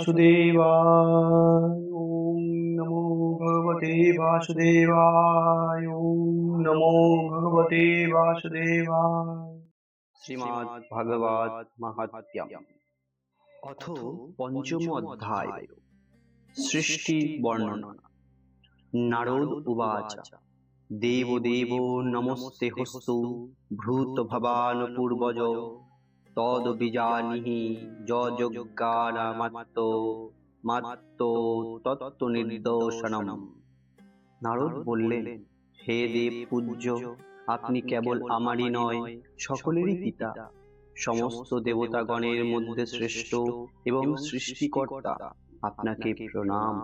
वासुदेवाय। ओम नमो भगवते वासुदेवाय। ओम नमो भगवते वासुदेवाय। শ্রীমদ্ ভাগবত মাহাত্ম্যম অথ পঞ্চম অধ্যায় সৃষ্টি বর্ণনা। নারদ উবাচ দেব দেব নমস্তে হস্তু ভূত ভবান পূর্বজ তদ বিজানিহি যজ্ঞানামাত্তো মাত্তো তত্ত্ব নির্দোষণম। নারদ বললেন, হে দেব পূজ্য, আপনি কেবল আমারই নয়, সকলেরই পিতা, সমস্ত দেবতাগণের মধ্যে শ্রেষ্ঠ এবং সৃষ্টিকর্তা। আপনাকে প্রণাম।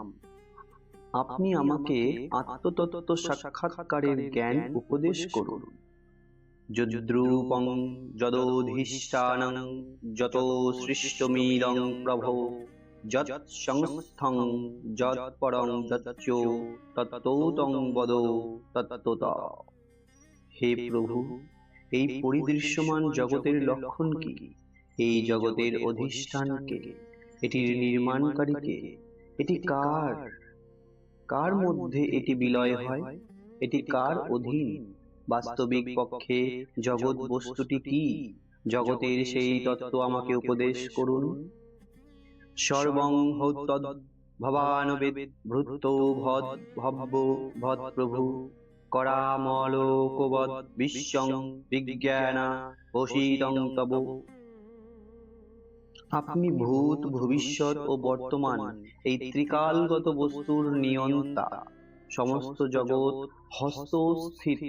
আপনি আমাকে আত্মতত্ত্ব সাক্ষাৎকারের জ্ঞান উপদেশ করুন। যদ্রূপং যদোধিষ্ঠানং যত সৃষ্টমিদং প্রভো যৎ সংস্থং যৎ পরং যচ্চ তত্তং বদ তত্ত্বতঃ। হে প্রভু, এই পরিদৃশ্যমান জগতের লক্ষণ কি? এই জগতের অধিষ্ঠান কে? এটির নির্মাণকারী কে? এটি কার? কার মধ্যে এটি বিলয় হয়? এটি কার অধীন? বাস্তবিক পক্ষে জগৎ বস্তুটি কি? জগতের সেই তত্ত্ব আমাকে উপদেশ করুন। সর্বং হৌতদ ভবানবেদ ভূতো ভদ ভব্য ভদ প্রভু করামলোকবৎ বিশ্বং বিজ্ঞানা বশীতং তব। আপনি ভূত, ভবিষ্যৎ ও বর্তমান এই ত্রিকালগত বস্তুর নিয়ন্তা। সমস্ত জগৎ হস্তস্থিত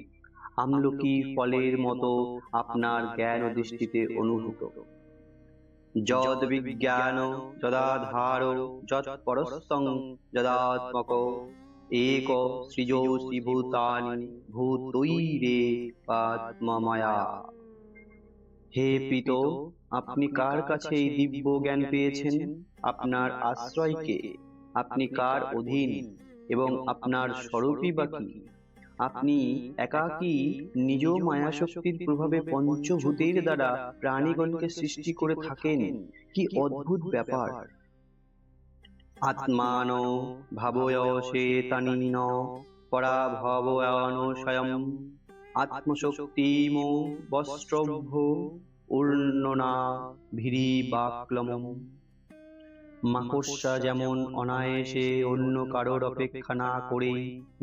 আমলকি ফলের মতো আপনার জ্ঞান ও দৃষ্টিতে অনুভূত। যদ বিজ্ঞান যদাধার যৎ পরস্তং যদাত্মক এক সৃজোষি ভূতানি ভূতৈরেবাত্মমায়া। হে পিত, আপনি কার কাছে এই দিব্য জ্ঞান পেয়েছেন? আপনার আশ্রয় কে? আপনি কার অধীন এবং আপনার স্বরূপই বা কি? আপনি একাকী নিজ মায়াশক্তির প্রভাবে পঞ্চভূতের দ্বারা প্রাণীগণকে সৃষ্টি করে থাকেন। কি অদ্ভুত ব্যাপার! আত্মান ভাবয়সেতানিন পরাভবয়ন স্বয়ং আত্মশক্তিম বস্ত্রভ্য উর্ণনা ভিরিবাক্লম। মাকড়সা যেমন অনায়াসে অন্য কারোর অপেক্ষা না করে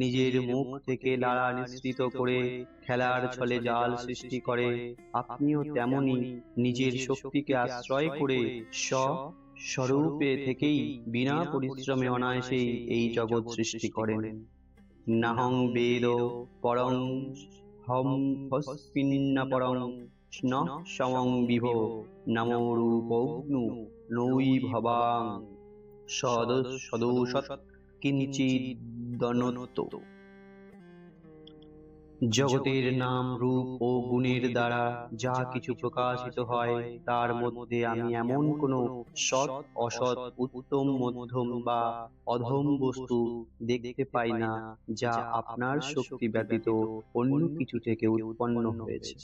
নিজের মুখ থেকে লালা নিঃসৃত করে খেলার ছলে জাল সৃষ্টি করে, আপনিও তেমনি নিজের শক্তিকে আশ্রয় করে স্বস্বরূপে থেকেই বিনা পরিশ্রমে অনায়াসেই এই জগৎ সৃষ্টি করেন। নাহং বেদ পরং হম হস্মিন্না পরং ন সমং বিভ নমো রূপগ্নু নৈ ভবাং সদোষৎ কিঞ্চিদনতো। জগতের নাম, রূপ ও গুণের দ্বারা যা কিছু প্রকাশিত হয়, তার মধ্যে আমি এমন কোনো সৎ, অসৎ, উত্তম, মধ্যম বা অধম বস্তু দেখতে পাই না যা আপনার শক্তি ব্যতীত অন্য কিছু থেকে উৎপন্ন হয়েছে।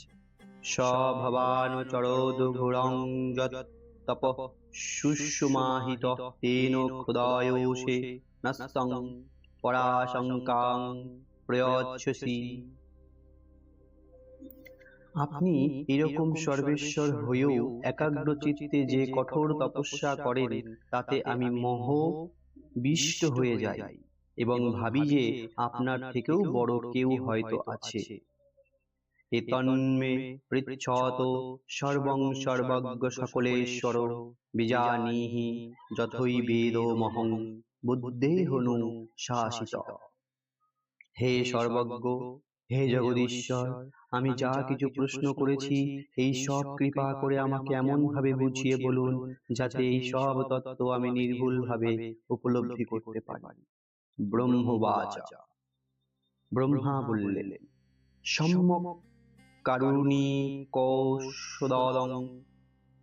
সভবান চরদ ঘোরং যৎ তপঃ সুষুমাহিত তেন ক্ষুদায়সে নস্তং পরাশঙ্কাং প্রয়চ্ছসি। আপনি এরকম সর্বেশ্বর হয়েও একাগ্র চিত্তে যে কঠোর তপস্যা করেন, তাতে আমি মোহবিষ্ট হয়ে যাই এবং ভাবি যে আপনার থেকেও বড় কেউ হয়তো আছে। এতন্মে পৃচ্ছত সর্বং সর্বজ্ঞ সকলেশ্বর বিজানীহি যথৈ বেদমহং বুদ্ধেহনু শাসিত। হে সর্বজ্ঞ, হে জগদীশ্বর, আমি যা কিছু প্রশ্ন করেছি, এই সব কৃপা করে আমাকে এমন ভাবে বুঝিয়ে বলুন যাতে এই সব তত্ত্ব আমি নির্ভুলভাবে উপলব্ধি করতে পারি। ব্রহ্মবাচ। ব্রহ্মা বললেন, সম্যক কারুণিকৌষদং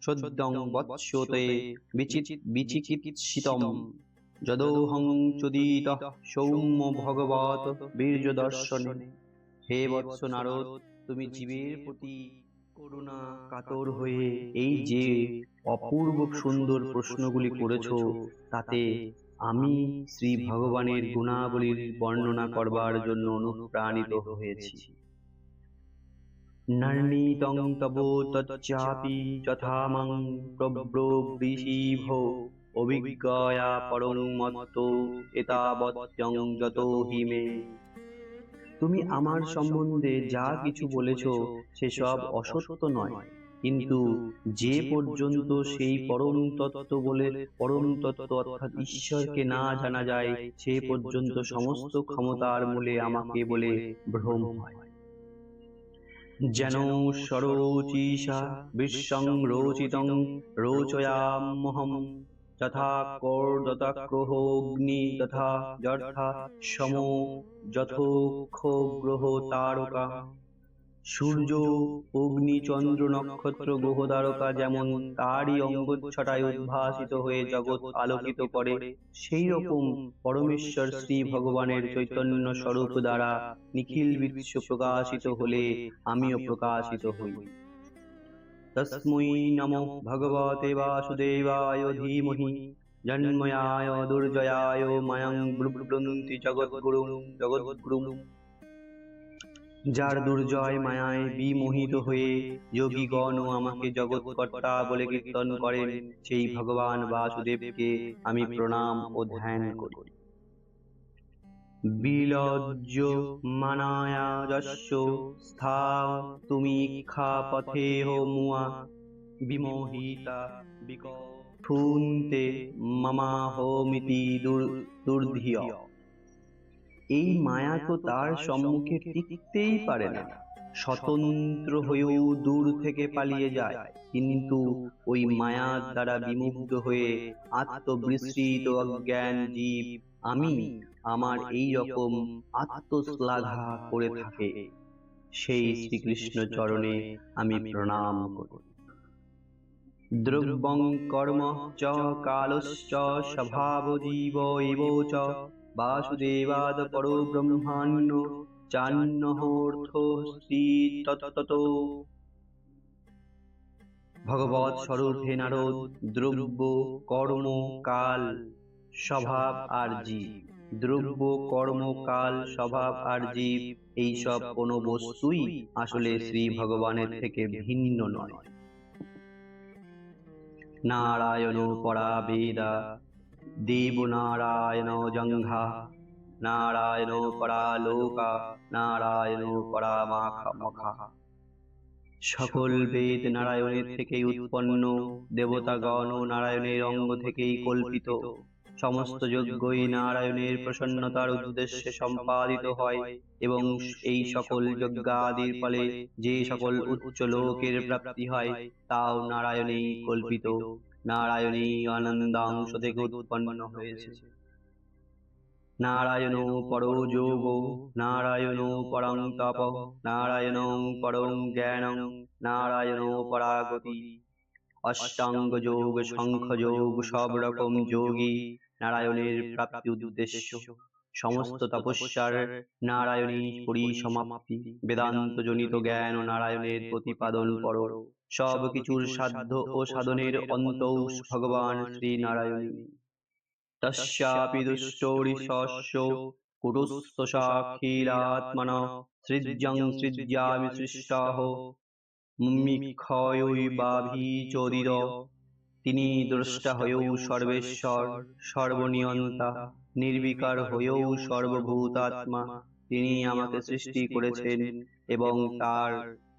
সদ্যং বৎসতে বিচিকিৎসিতম যদোহং চোদিতঃ সৌম্য ভগবৎ বীর্যদর্শনে। হে বৎস নারদ, তুমি জীবের প্রতি করুণা কাতর হয়ে এই যে অপূর্ব সুন্দর প্রশ্নগুলি করেছো, তাতে আমি শ্রী ভগবানের গুণাবলীর বর্ণনা করবার জন্য অনুপ্রাণিত হয়েছি। নর্ণীতং তব তচ্চাপি যথা মাং প্রব্রবৃষিভ অভিজ্ঞয়া পরং মত্তো এতাবত্যং যতো হি মে। তুমি আমার সম্বন্ধে যা কিছু বলেছ সেসব অসত্য নয়, কিন্তু যে পর্যন্ত সেই পরম তত্ত্ব বলে পরম তত্ত্ব অর্থাৎ ঈশ্বরকে না জানা যায়, সে পর্যন্ত সমস্ত ক্ষমতার মূলে আমাকে বলে ভ্রম হয়। যেন সরোচিষা বিশ্বং রোচিতং রোচয়াম্যহম যথা কর্দতাক্রোহোগ্নি তথা যথা সমো যথোক্ষো গ্রহ তারকা। সূর্য, অগ্নি, চন্দ্র, নক্ষত্র, গ্রহ তারকা যেমন তারই অঙ্গচ্ছটায় উদ্ভাসিত হয়ে জগৎ আলোকিত করে, সেই রকম পরমেশ্বর শ্রী ভগবানের চৈতন্য স্বরূপ দ্বারা নিখিল বিশ্ব প্রকাশিত হলে আমিও প্রকাশিত হই। তস্मै নমো ভগবতে বাসুদেবায় ধীমহি জন্ময়ায় দুর্জয়ায় মায়ং ব্রুব্রন্তি জগদ্গুরুম। যার দুর্জয় মায়ায় বিমোহিত হয়ে যোগীগণ আমাকে জগৎকর্তা বলে কীর্তন করেন, সেই ভগবান বাসুদেবকে আমি প্রণাম ও ধ্যান করি। বিলজ্জ মানায়া যস্য স্থা তুমি ইক্ষা পথেহ মুয়া বিমোহিতা বিকফুন্তে মামাহমিতি দুর্ধিয়। এই মায়া তো তার সম্মুখে টিকতেই পারে না, স্বতন্ত্র হয়েও দূর থেকে পালিয়ে যায়, কিন্তু ওই মায়ার দ্বারা বিমুগ্ধ হয়ে আত্মবিস্মৃত অজ্ঞান জীব আমি আমার এই রকম আত্মশ্লাঘা করে থাকে। সেই শ্রীকৃষ্ণ চরণে আমি প্রণাম করি। দ্রব্যং কর্ম চ কালশ্চ স্বভাব জীব এব চ বাসুদেবাদ পরো ব্রহ্মাণ্য চান্যহোর্থস্তি তততো। ভগবৎ স্বরূপ হে নারদ, দ্রব্য, কর্ম, কাল, স্বভাব আর জীব। দ্রব্য, কর্ম, কাল, স্বভাব আর জীব এইসব কোনো বস্তুই আসলে শ্রী ভগবানের থেকে ভিন্ন নয়। নারায়ণ পরা বেদা দেব নারায়ণ জঙ্ঘা নারায়ণ পরা লোকা নারায়ণ পরা মখা। সকল বেদ নারায়ণের থেকেই উৎপন্ন, দেবতাগণ নারায়ণের অঙ্গ থেকেই কল্পিত, সমস্ত যজ্ঞই নারায়ণের প্রসন্নতার উদ্দেশ্যে সম্পাদিত হয়, এবং এই সকল যজ্ঞাদির ফলে যে সকল উচ্চ লোকের প্রাপ্তি হয় তাও নারায়ণেই কল্পিত, নারায়ণেই আনন্দাংশ থেকে উৎপন্ন হয়েছে। নারায়ণ পরো যোগ নারায়ণ পরং তপ নারায়ণ পরং জ্ঞানং নারায়ণ পরাগতি। অষ্টাঙ্গ যোগ, শঙ্খ যোগ, সব রকম যোগী নারায়ণের প্রাপ্তি উদ্দেশ্য। সমস্ত তপস্যার নারায়ণী পরিসমাপ্তি, বেদান্ত জনিত জ্ঞান ও নারায়ণের প্রতিপাদন পর, সব কিছুর সাধ্য ও সাধনের অন্তৌ ভগবান শ্রী নারায়ণ। তস্যাপি দুষ্টৌরিশস্য কুটুস্তসাখিলাত্মনঃ সৃজ্যং সৃজ্যামি সৃষ্টাঃ মুম্মিক্ষয়ৈবাভিচোদিত। তিনি দ্রষ্টা হয়েও সর্বেশ্বর, সর্বনিয়ন্তা, নির্বিকার হয়েও সর্বভূতাত্মা। তিনি আমাকে সৃষ্টি করেছেন এবং তার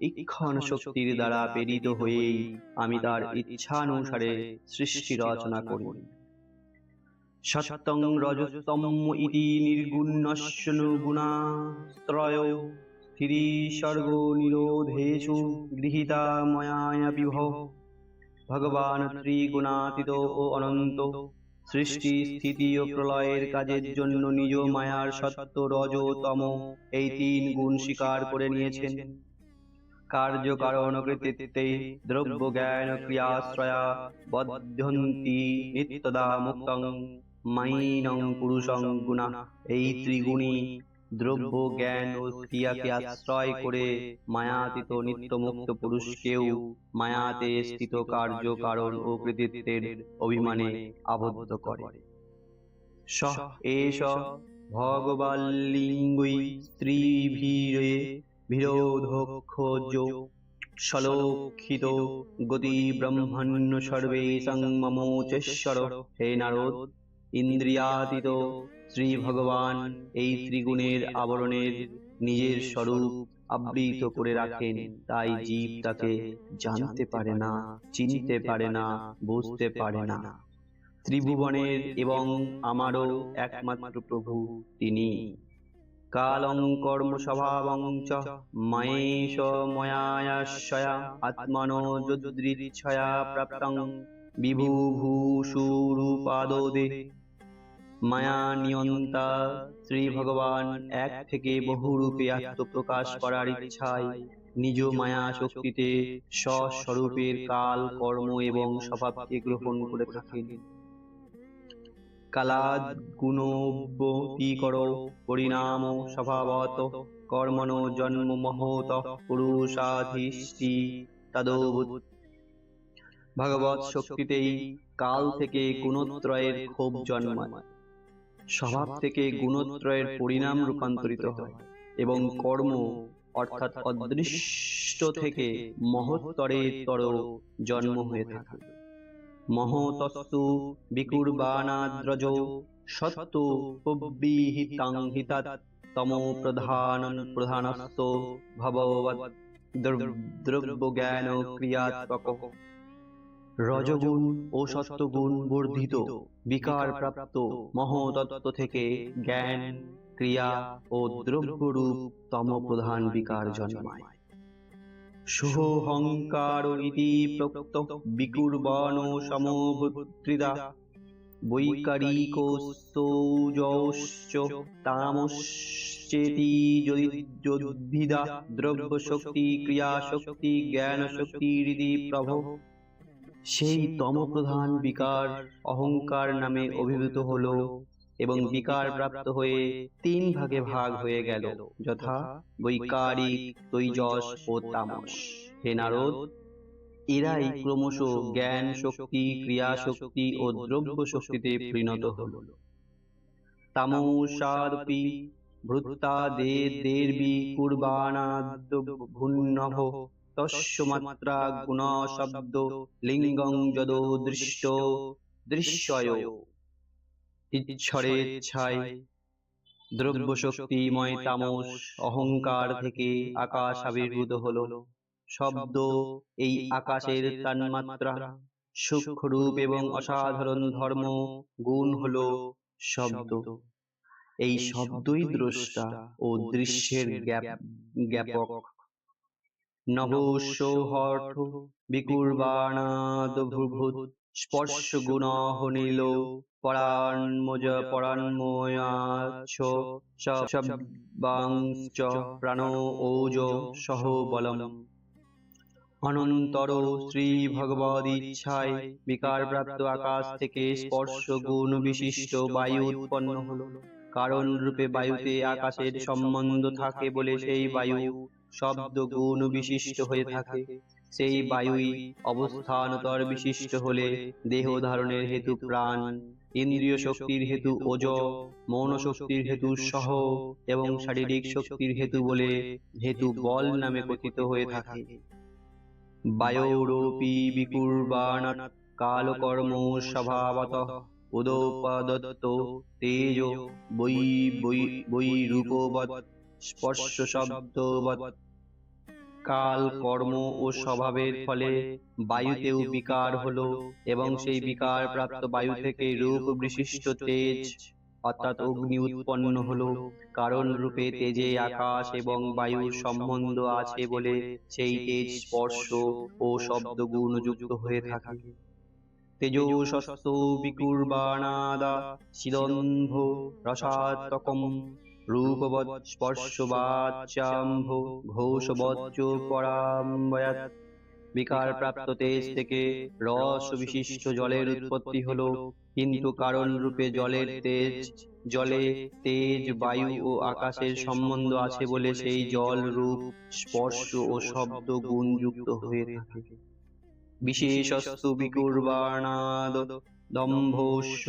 ঈক্ষণ শক্তির দ্বারা প্রেরিত হয়েই আমি তার ইচ্ছানুসারে সৃষ্টি রচনা করি। সত্যং রজস্তম ইতি নির্গুণস্যনুগুণাস্ত্রয়ো স্থিতিসর্গ নিরোধেষু গৃহীতা ময়াপি ভঃ। ভগবান ত্রিগুণাতীত ও অনন্ত, সৃষ্টি, স্থিতি ও প্রলয়ের কাজের জন্য নিজ মায়ার সত্য, রজ, তম এই তিন গুণ স্বীকার করে নিয়েছেন। কার্য কারণ কৃতিত্বে দ্রব্য জ্ঞান ক্রিয়াশ্রয়া বধ্যন্তি নিত্যদা মুক্তং মায়িনং পুরুষং গুণা। এই ত্রিগুণী দ্রব্য জ্ঞান ও ক্রিয়াকে আশ্রয় করে মায়াতীত নিত্যমুক্ত পুরুষকেও মায়াতে স্থিত কার্য কারণ ও কৃতিত্বের অভিমানে আবদ্ধ করে। স এষ ভগবাল্লিঙ্গৈ স্ত্রীভিরে বিরোধক্ষোজ সলোক্ষিত গতি ব্রহ্মণ্য সর্বেশং মমোচেশ্বর। হে নারদ, ইন্দ্রিয়াতীত শ্রী ভগবান এই ত্রিগুণের আবরণের নিজের স্বরূপ আবৃত করে রাখেন, তাই জীব তাকে জানতে পারে না, চিনতে পারে না, বুঝতে পারে না। ত্রিভুবনের এবং আমারও একমাত্র প্রভু তিনি। কালং কর্ম স্বভাবং চ মহেশ ময়ায়াশয়া আত্মনো যদৃচ্ছয়া প্রাপ্তং বিভুভূষুরূপাদোদে। মায়া নিয়ন্তা শ্রী ভগবান এক থেকে বহুরূপে আত্মপ্রকাশ করার ইচ্ছায় নিজ মায়া শক্তিতে স্বস্বরূপের কাল, কর্ম এবং স্বভাবকে গ্রহণ করে থাকেন। কালাদ গুণবতীকর পরিণাম স্বভাবত কর্মণো জন্ম মহত পুরুষাধিষ্ঠি তদোভূত। ভগবৎ শক্তিতেই কাল থেকে গুণত্রয়ের ক্ষোভ জন্মায়, স্বভাব থেকে গুণত্রয়ের পরিণাম রূপান্তরিত হয় এবং কর্ম অর্থাৎ অদৃষ্ট থেকে মহত্তরেতর জন্ম হয়ে থাকে। মহতস্তু বিকুর্বাণাদ্রজ সত্য প্রবিহিতাং হিতাৎ তমো প্রধানস্থ ভববৎ দ্রব্য জ্ঞান ক্রিয়াত্মক। রজগুণ ও সত্যগুণ বর্ধিত বিকার প্রাপ্ত মহতত্ত্ব থেকে জ্ঞান, ক্রিয়া ও দ্রব্যরূপ তম প্রধান বিকার জন্মায়। শুভহংকার ইতি প্রোক্ত বিকুর্বাণ সমভূত্রিদা বৈকারিকস্তৌজশ্চ তামশ্চেতি যদ্ভিদা দ্রব্য শক্তি, ক্রিয়া শক্তি, জ্ঞান শক্তিরিতি প্রভো। সেই তমপ্রধান বিকার অহংকার নামে অভিভূত হল এবং বিকার প্রাপ্ত হয়ে তিন ভাগে ভাগ হয়ে গেল, যথা বৈকারিক, তৈজস ও তামস। হে নারদ, এরাই ক্রমশ জ্ঞান শক্তি, ক্রিয়া শক্তি ও দ্রব্য শক্তিতে পরিণত হল। তামসাদপি ভূতা দেবী কুর্বাণাদ্ভুন্নভ তস্য মাত্রা গুণ শব্দ লিঙ্গং যদো দৃষ্ট দৃশ্যয়। ইচ্ছরেচ্ছায় দ্রব্য শক্তিময় তামস অহংকার থেকে আকাশ আবির্ভূত হল। শব্দ এই আকাশের তন্মাত্রা, সূক্ষ্মরূপ এবং অসাধারণ ধর্ম গুণ হল শব্দ। এই শব্দই দ্রষ্টা ও দৃশ্যের জ্ঞাপক। নভোসৌহর্ষ বিকুর্বাণাদভূত স্পর্শ গুণ হনিল পরান্ময়াচ্ছ শব্দাংশ্চ প্রাণ ওজ সহ বলম। অনন্তর শ্রী ভগবদিচ্ছায় বিকারপ্রাপ্ত আকাশ থেকে স্পর্শ গুণ বিশিষ্ট বায়ু উৎপন্ন হল। কারণ রূপে বায়ুতে আকাশের সম্বন্ধ থাকে বলে সেই বায়ু শব্দ গুণ বিশিষ্ট হয়ে থাকে। সেই বায়ুই অবস্থানতর বিশিষ্ট হলে দেহ ধারণের হেতু প্রাণ, ইন্দ্রিয় শক্তির হেতু ওজ, মৌন শক্তির হেতু সহ এবং শারীরিক শক্তির হেতু বলে হেতু বল নামে কথিত হয়ে থাকে। বায়োরপি বিকুর্বাণাৎ কালকর্ম স্বভাবতঃ উদোপদত্ত তেজ বৈরূপবৎ স্পর্শ শব্দবৎ। কাল, কর্ম ও স্বভাবের ফলে বায়ুতেও বিকার হল এবং সেই বিকার প্রাপ্ত বায়ু থেকে রূপ বিশিষ্ট তেজ অর্থাৎ অগ্নি উৎপন্ন হল। কারণ রূপে তেজে আকাশ এবং বায়ুর সম্বন্ধ আছে বলে সেই তেজ স্পর্শ ও শব্দ গুণ যুক্ত হয়ে থাকে। তেজোশস্ত বিকুর্বাণাদা শিদম্ভ রসাত্মকম রূপবৎ স্পর্শবাচ্যাম্ভ ঘোষবচ্চ পরাম্বয়াৎ। বিকার প্রাপ্ত তেজ থেকে রস বিশিষ্ট জলের উৎপত্তি হল, কিন্তু কারণ রূপে জলের তেজ জলে তেজ, বায়ু ও আকাশের সম্বন্ধ আছে বলে সেই জল রূপ, স্পর্শ ও শব্দ গুণযুক্ত হয়ে থাকে। বিশেষস্তু বিকুর্বাণাদ দম্ভস্য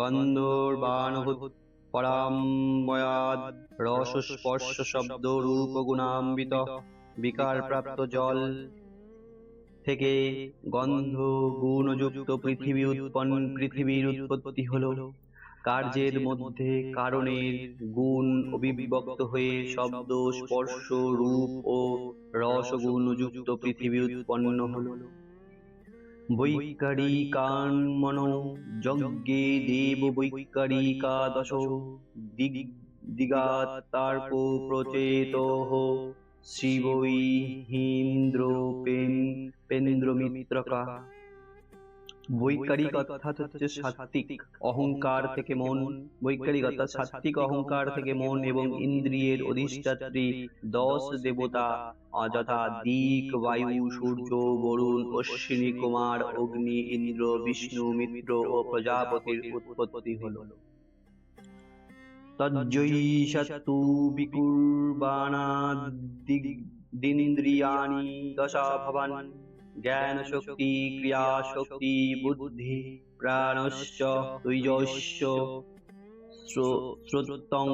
গন্ধর্বানভূত পরাময়াদ রসস্পর্শ শব্দ রূপ গুণান্বিত বিকারপ্রাপ্ত জল থেকে গন্ধ গুণযুক্ত পৃথিবীর উৎপত্তি হলো। কার্যের মধ্যে কারণের গুণ অভিব্যক্ত হয়ে শব্দ, স্পর্শ, রূপ ও রসগুণযুক্ত পৃথিবী উৎপন্ন হলো। বৈকারিকান্মনো যজ্ঞে দেব বৈকারিকাদশ দিগাত্তার্ক প্রচেতঃ শিবৈহিন্দ্রোপেন্দ্রমিত্রকা। বৈকারিক অর্থাৎ হচ্ছে সাত্ত্বিক অহংকার থেকে মন, বৈকারিক অর্থাৎ সাত্ত্বিক অহংকার থেকে মন এবং ইন্দ্রিয়ের অধিষ্ঠাত্রী 10 দেবতা যথা দিক, বায়ু, সূর্য, বরুণ, অশ্বিনী কুমার, অগ্নি, ইন্দ্র, বিষ্ণু, মিত্র ও প্রজাপতির উৎপত্তি হল। তজ্জৈষাত্তু বিকুর্বাণাদিন্দ্রিয়াণি দশা ভবান জ্ঞান শক্তি, ক্রিয়া শক্তি, বুদ্ধি, প্রাণশ্চ তৈজস্য শ্রোত্রং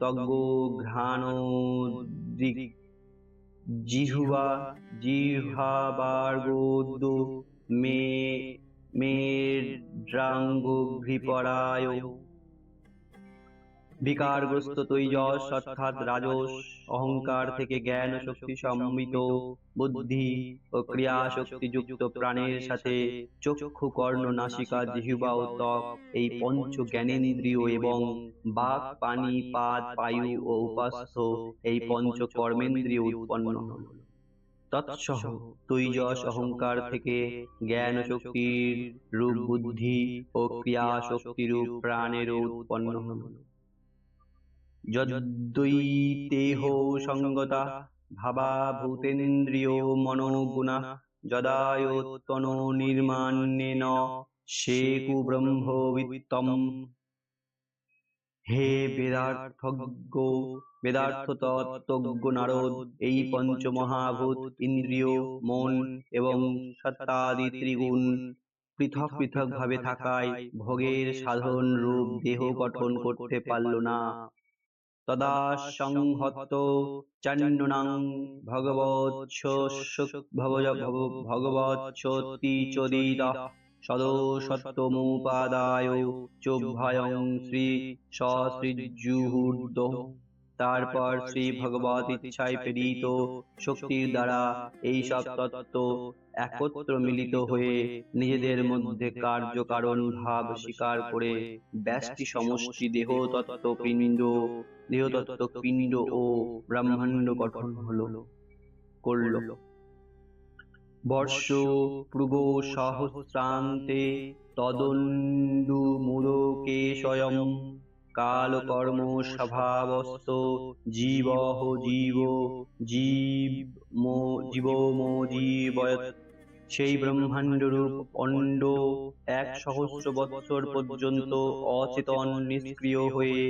তজ্ঞো ঘ্রাণোদ্রিক জিহ্বার্গোদ্দো মেড্রাঙ্গঘ্রিপরায়। বিকারগ্রস্ত তৈজস অর্থাৎ রাজস অহংকার থেকে জ্ঞান শক্তি সমন্বিত বুদ্ধি ও ক্রিয়া শক্তি যুক্ত প্রাণের সাথে চক্ষু, কর্ণ, নাসিকা, জিহ্বা ও ত্বক এই পঞ্চ জ্ঞানেন্দ্রিয় এবং বাক, পানি, পাদ, পায়ু ও উপাস্থ এই পঞ্চ কর্মেন্দ্রিয় উৎপন্ন হল। তৎসহ তৈজস অহংকার থেকে জ্ঞান শক্তির রূপ বুদ্ধি ও ক্রিয়া শক্তি রূপ প্রাণেরও উৎপন্ন হল। যদ্বৈতেহ সঙ্গতা ভাবা ভূতেন্দ্রিয় মনোগুণা যদায়োত্তনো নির্মাণ্যেন সেকু ব্রহ্মবিত্তম। হে বেদার্থ তত্ত্বজ্ঞ নারদ, এই পঞ্চমহাভূত ইন্দ্রিয়, মন এবং সত্তাদি ত্রিগুণ পৃথক পৃথক ভাবে থাকায় ভোগের সাধন রূপ দেহ গঠন করতে পারল না। তদা সংহত চান্যনাং ভগবৎসতিচোদিতঃ সদো সত্ত্বমুপাদায় চোভ্যয়ং শ্রী সসৃজুহূর্ধ্ব। তারপর শ্রী ভগবত ইচ্ছায় প্রেরিত শক্তির দ্বারা এই সব তত্ত্ব একত্র মিলিত হয়ে নিজেদের মধ্যে কার্য কারণ ভাব স্বীকার করে ব্যষ্টি সমষ্টি দেহতত্ত্ব পিণ্ড ও ব্রহ্মাণ্ড গঠন করল। বর্ষ পৃগ সহস্রান্তে তদন্দুমুদকে স্বয়ং কাল কর্ম স্বভাবস্থ জীবমোজীবয়ৎ। সেই ব্রহ্মাণ্ডরূপ অণ্ড 1,000,000 বৎসর পর্যন্ত অচেতন নিষ্ক্রিয় হয়ে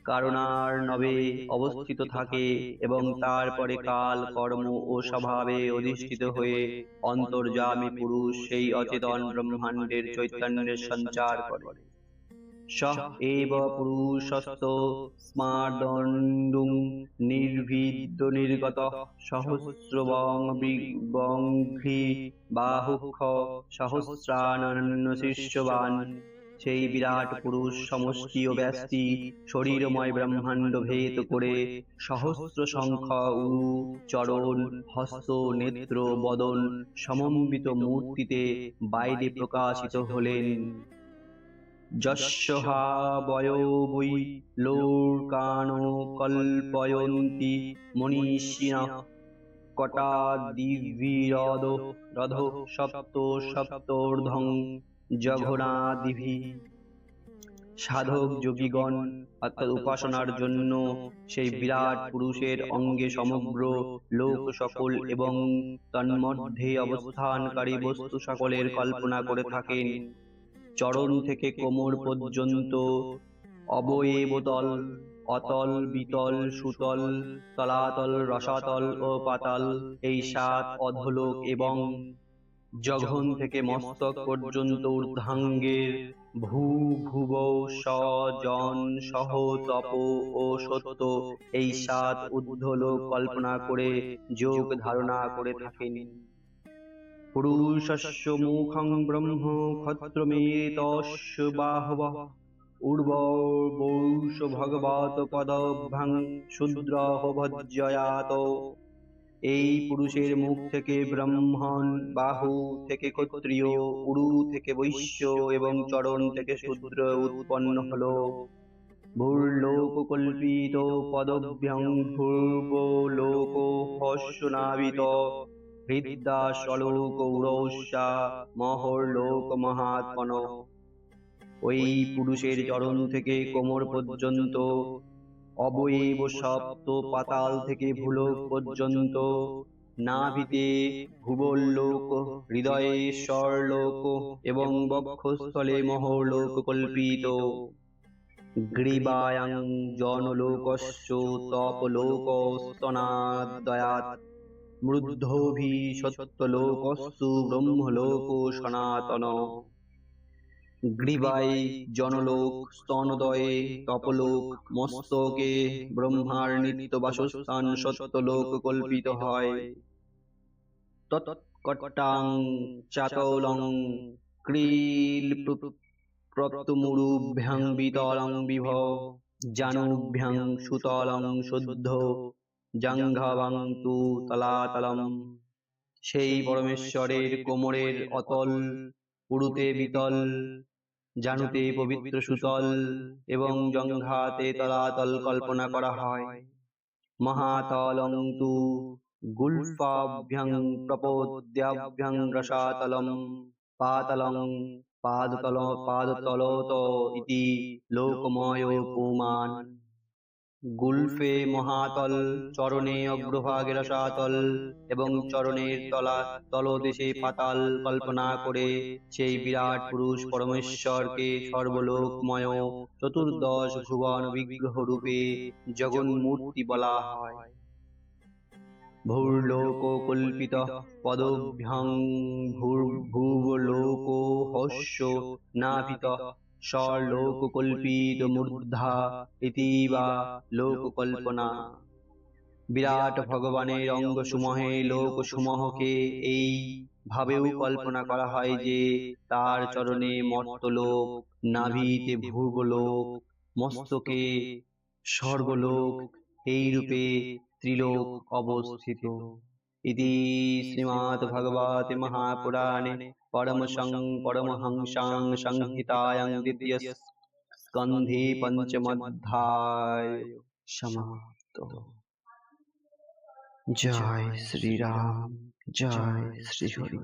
কারণার্ণবে অবস্থিত থাকে এবং তারপরে কাল, কর্ম ও স্বভাবে অধিষ্ঠিত হয়ে অন্তর্যামী পুরুষ সেই অচেতন ব্রহ্মাণ্ডের চৈতন্যের সঞ্চার করে। স এব পুরুষস্ত স্মার্দণ্ডুং নির্ভিদ্য নির্গতঃ সহস্রবংঘ্রি বাহুক্ষ সহস্রাননশীর্ষবান। সেই বিরাট পুরুষ সমষ্টি ও ব্যষ্টি শরীরময় ব্রহ্মাণ্ড ভেদ করে সহস্র সংখ্য উরু, চরণ, হস্ত, নেত্র, বদন সমন্বিত মূর্তিতে বাইরে প্রকাশিত হলেন। যস্যহাবয়বৈ লোকানো কল্পয়ন্তি মনীষিণঃ কটাদিভিরধো সপ্তর্ধং জঘনাদিভিঃ। সাধক যোগীগণ অর্থাৎ উপাসনার জন্য সেই বিরাট পুরুষের অঙ্গে সমগ্র লোক সকল এবং তন্মধ্যে অবস্থানকারী বস্তু সকলের কল্পনা করে থাকেন। চরণ থেকে কোমর পর্যন্ত অবয়বতল, অতল, বিতল, সুতল, তলাতল, রসাতল ও পাতাল, এই 7 অধোলোক এবং জঘন থেকে মস্তক পর্যন্ত ঊর্ধ্বাঙ্গের ভূ, ভুব, স, জন, সহ, তপ ও সত্য, এই 7 ঊর্ধ্বলোক কল্পনা করে যোগ ধারণা করে থাকেন। পুরুষস্য মুখং ব্রহ্ম ক্ষত্রমেতস্য বাহবঃ ঊর্ববৌষ ভগবত পদভ্যাং শূদ্রঃ ভজ্জয়াত। এই পুরুষের মুখ থেকে ব্রাহ্মণ, বাহু থেকে ক্ষত্রিয়, উরু থেকে বৈশ্য এবং চরণ থেকে শূদ্র উৎপন্ন হলো। ভূর্লোককল্পিত পদভ্যাং ভূর্বলোক হস্যনাভিত হৃদ্যাশলোক উরস্যা মহর্লোক মহাত্মন। ওই পুরুষের চরণ থেকে কোমর পর্যন্ত অবয়ব সপ্ত, পাতাল থেকে ভূলোক পর্যন্ত, নাভিতে ভুবলোক, হৃদয়ে স্বর্লোক এবং বক্ষস্থলে মহর্লোক কল্পিত। গ্রীবায়াং জনলোকস্য তপলোকস্তনাদয়াৎ মূর্ধ্বভি সত্যলোকস্তু ব্রহ্মলোক সনাতন। গ্রীবায় জনলোক, স্তনদয়ে তপলোক, মস্তকে ব্রহ্মার নিত্য বাসস্থান সত্যলোক কল্পিত হয়। তৎকটাং চাতৌলং ক্রীলপ্রপ্তমুরুভ্যাং বিতলং বিভ জানুভ্যাং সুতলং শুদ্ধ জাঙ্ঘাবাং তু তলাতলম। সেই পরমেশ্বরের কোমরের অতল, উরুতে বিতল, জানুতে পবিত্র সুতল এবং জঙ্ঘাতে তলাতল কল্পনা করা হয়। মহাতলং তু গুল্ফাভ্যাং প্রপদ্যাভ্যাং রসাতলম পাতলং পাদতলত ইতি লোকময় পুমাन्। গুল্ফে মহাতল, চরণে অগ্রভাগে রসাতল এবং চরণের তলদেশে পাতাল কল্পনা করে সেই বিরাট পুরুষ পরমেশ্বরকে সর্বলোকময় চতুর্দশ ভুবন বিগ্রহ রূপে জগন্মূর্তি বলা হয়। ভূর্লোক কল্পিত পদভ্যাং ভূর্ভুবলোক হস্য নাভিত স্বর্লোক কল্পিত মূর্ধা ইতি বা লোককল্পনা। বিরাট ভগবানের অঙ্গসমূহে লোকসমূহকে এই ভাবেও কল্পনা করা হয় যে তার চরণে মর্ত্যলোক, নাভিতে ভূর্বলোক, মস্তকে স্বর্গলোক, এই রূপে ত্রিলোক অবস্থিত। ইতি শ্রীমদ্ভাগবতে মহাপুরাণে পরমহংসাং সংহিতায়াং দ্বিতীয় স্কন্ধে পঞ্চমোধ্যায় সমাপ্ত। জয় শ্রীরাম, জয় শ্রী হরি।